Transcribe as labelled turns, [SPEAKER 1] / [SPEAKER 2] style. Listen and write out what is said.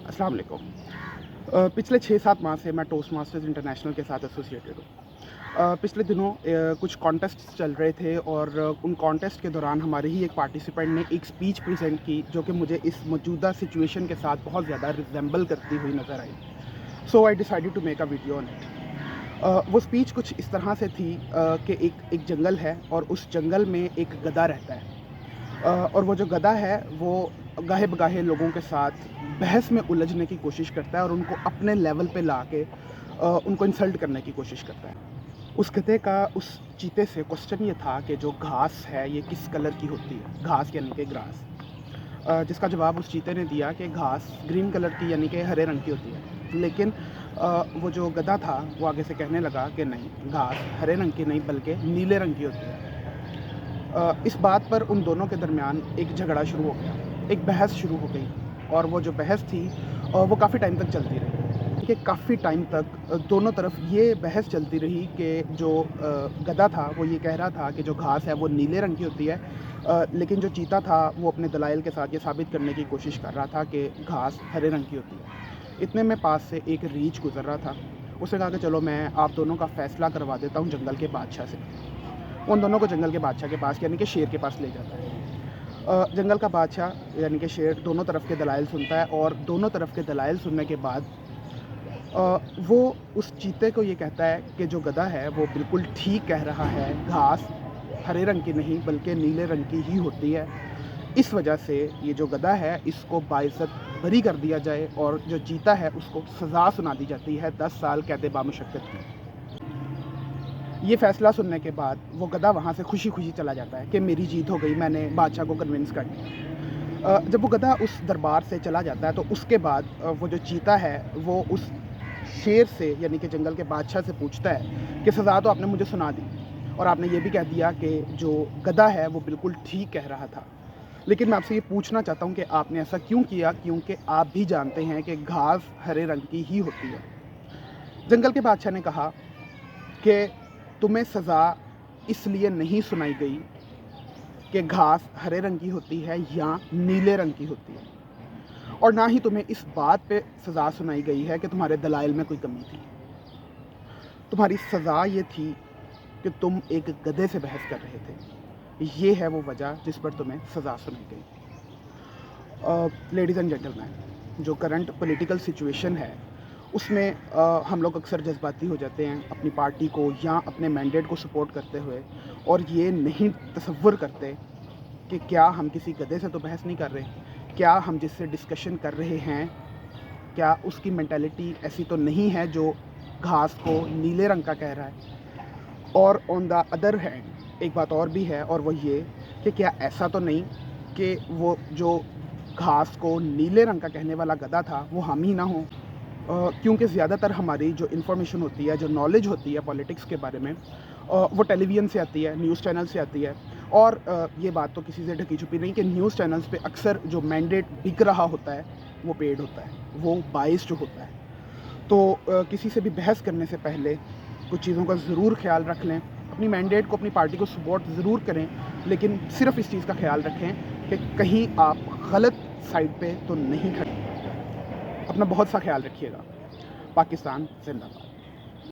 [SPEAKER 1] अस्सलाम वालेकुम। पिछले 6-7 माह से मैं टोस्ट मास्टर्स इंटरनेशनल के साथ एसोसिएटेड हूँ। पिछले दिनों कुछ कॉन्टेस्ट्स चल रहे थे और उन कॉन्टेस्ट के दौरान हमारे ही एक पार्टिसिपेंट ने एक स्पीच प्रेजेंट की जो कि मुझे इस मौजूदा सिचुएशन के साथ बहुत ज़्यादा रिजेंबल करती हुई नज़र आई। So I decided to make a video on it. वो स्पीच कुछ इस तरह से थी कि एक जंगल है और उस जंगल में एक गधा रहता है। और वो जो गधा है वो गाहे बगाहे लोगों के साथ बहस में उलझने की कोशिश करता है और उनको अपने लेवल पे ला के उनको इंसल्ट करने की कोशिश करता है। उस गधे का उस चीते से क्वेश्चन ये था कि जो घास है ये किस कलर की होती है, घास यानी कि ग्रास। जिसका जवाब उस चीते ने दिया कि घास ग्रीन कलर की यानी कि हरे रंग की होती है। लेकिन वो जो गधा था वो आगे से कहने लगा कि नहीं, घास हरे रंग की नहीं बल्कि नीले रंग की होती है। इस बात पर उन दोनों के दरमियान एक झगड़ा शुरू हो गया, एक बहस शुरू हो गई और वो जो बहस थी वो काफ़ी टाइम तक चलती रही। कि काफ़ी टाइम तक दोनों तरफ ये बहस चलती रही कि जो गधा था वो ये कह रहा था कि जो घास है वो नीले रंग की होती है, लेकिन जो चीता था वो अपने दलाइल के साथ ये साबित करने की कोशिश कर रहा था कि घास हरे रंग की होती है। इतने में पास से एक रीछ गुजर रहा था। उसने कहा कि चलो मैं आप दोनों का फ़ैसला करवा देता हूँ जंगल के बादशाह से। उन दोनों को जंगल के बादशाह के पास यानी कि शेर के पास ले जाता है। जंगल का बादशाह यानी कि शेर दोनों तरफ के दलाइल सुनता है और दोनों तरफ के दलाइल सुनने के बाद वो उस चीते को ये कहता है कि जो गधा है वो बिल्कुल ठीक कह रहा है, घास हरे रंग की नहीं बल्कि नीले रंग की ही होती है। इस वजह से ये जो गधा है इसको बाइज्जत बरी कर दिया जाए और जो चीता है उसको सज़ा सुना दी जाती है 10 साल कैद बामुशक्कत की। ये फ़ैसला सुनने के बाद वो गधा वहाँ से खुशी-खुशी चला जाता है कि मेरी जीत हो गई, मैंने बादशाह को कन्विंस कर दिया। जब वो गधा उस दरबार से चला जाता है तो उसके बाद वो जो चीता है वो उस शेर से यानी कि जंगल के बादशाह से पूछता है कि सज़ा तो आपने मुझे सुना दी और आपने ये भी कह दिया कि जो गधा है वो बिल्कुल ठीक कह रहा था। लेकिन मैं आपसे ये पूछना चाहता हूँ कि आपने ऐसा क्यों किया? क्योंकि आप भी जानते हैं कि घास हरे रंग की ही होती है। जंगल के बादशाह ने कहा कि तुम्हें सज़ा इसलिए नहीं सुनाई गई कि घास हरे रंग की होती है या नीले रंग की होती है, और ना ही तुम्हें इस बात पे सज़ा सुनाई गई है कि तुम्हारे दलाइल में कोई कमी थी। तुम्हारी सज़ा ये थी कि तुम एक गधे से बहस कर रहे थे। ये है वो वजह जिस पर तुम्हें सज़ा सुनाई गई। लेडीज़ एंड जेंटलमैन, जो करंट पॉलिटिकल सिचुएशन है उसमें हम लोग अक्सर जज्बाती हो जाते हैं अपनी पार्टी को या अपने मैंडेट को सपोर्ट करते हुए, और ये नहीं तसव्वुर करते कि क्या हम किसी गधे से तो बहस नहीं कर रहे, क्या हम जिससे डिस्कशन कर रहे हैं क्या उसकी मेंटालिटी ऐसी तो नहीं है जो घास को नीले रंग का कह रहा है। और ऑन द अदर हैंड एक बात और भी है, और वो ये कि क्या ऐसा तो नहीं कि वो जो घास को नीले रंग का कहने वाला गधा था वो हम ही ना हो। क्योंकि ज़्यादातर हमारी जो इन्फॉर्मेशन होती है, जो नॉलेज होती है पॉलिटिक्स के बारे में, वो टेलीविज़न से आती है, न्यूज़ चैनल से आती है। और ये बात तो किसी से ढकी छुपी नहीं कि न्यूज़ चैनल्स पे अक्सर जो मैंडेट बिक रहा होता है वो पेड होता है, वो बाइस्ड होता है। तो किसी से भी बहस करने से पहले कुछ चीज़ों का ज़रूर ख्याल रख लें, अपनी मैंडेट को अपनी पार्टी को सपोर्ट ज़रूर करें, लेकिन सिर्फ इस चीज़ का ख्याल रखें कि कहीं आप गलत साइड पे तो नहीं खड़े। अपना बहुत सा ख्याल रखिएगा। पाकिस्तान जिंदाबाद।